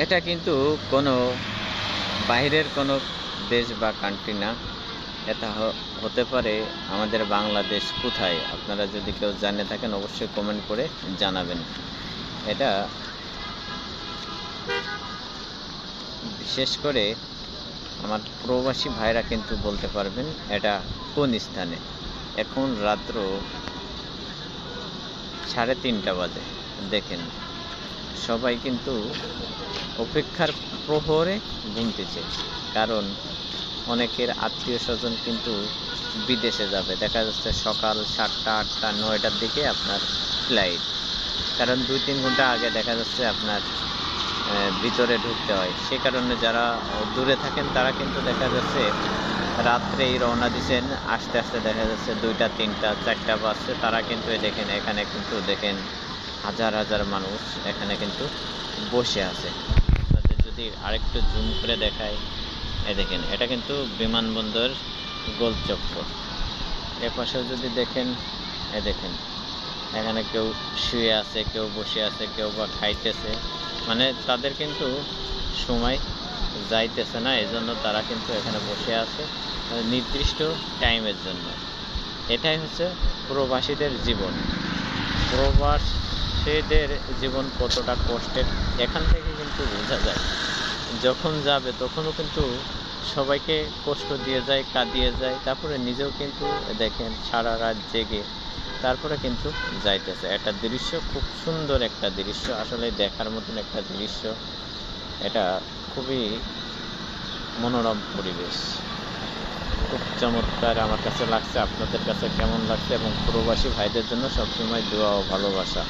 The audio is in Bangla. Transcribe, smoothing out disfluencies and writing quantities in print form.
এটা কিন্তু কোনো বাইরের কোনো দেশ বা কান্ট্রি না, এটা হতে পারে আমাদের বাংলাদেশ। কোথায় আপনারা যদি কেউ জানে থাকেন অবশ্যই কমেন্ট করে জানাবেন। এটা বিশেষ করে আমার প্রবাসী ভাইরা কিন্তু বলতে পারবেন এটা কোন স্থানে। এখন রাত্র 3:30 বাজে। দেখেন সবাই কিন্তু অপেক্ষার প্রহরে গুনতেছে, কারণ অনেকের আত্মীয় স্বজন কিন্তু বিদেশে যাবে। দেখা যাচ্ছে সকাল 7টা 8টা 9টার দিকে আপনার ফ্লাইট, কারণ 2-3 ঘন্টা আগে দেখা যাচ্ছে আপনার ভিতরে ঢুকতে হয়। সে কারণে যারা দূরে থাকেন তারা কিন্তু দেখা যাচ্ছে রাত্রেই রওনা দিচ্ছেন, আস্তে আস্তে দেখা যাচ্ছে 2টা 3টা 4টা বাজছে। তারা কিন্তু দেখেন এখানে কিন্তু দেখেন হাজার হাজার মানুষ এখানে কিন্তু বসে আছে। আপনাদের যদি আরেকটু জুম করে দেখায়, দেখেন এটা কিন্তু বিমানবন্দর গোলচক্কর। এপাশেও যদি দেখেন, দেখেন এখানে কেউ শুয়ে আছে, কেউ বসে আছে, কেউ বা খাইতেছে। মানে তাদের কিন্তু সময় যাইতেছে না, এজন্য তারা কিন্তু এখানে বসে আছে নির্দিষ্ট টাইমের জন্য। এটাই হচ্ছে প্রবাসীদের জীবন। প্রবাসীদের জীবন কতটা কষ্টের এখান থেকে কিন্তু বোঝা যায়। যখন যাবে তখনও কিন্তু সবাইকে কষ্ট দিয়ে যায়, কাঁদিয়ে যায়, তারপরে নিজেও কিন্তু দেখেন সারা রাত জেগে তারপরে কিন্তু যাইতেছে। একটা দৃশ্য, খুব সুন্দর একটা দৃশ্য, আসলে দেখার মতন একটা দৃশ্য। এটা খুবই মনোরম পরিবেশ, খুব চমৎকার আমার কাছে লাগছে। আপনাদের কাছে কেমন লাগছে? এবং প্রবাসী ভাইদের জন্য সবসময় দোয়া ও ভালোবাসা।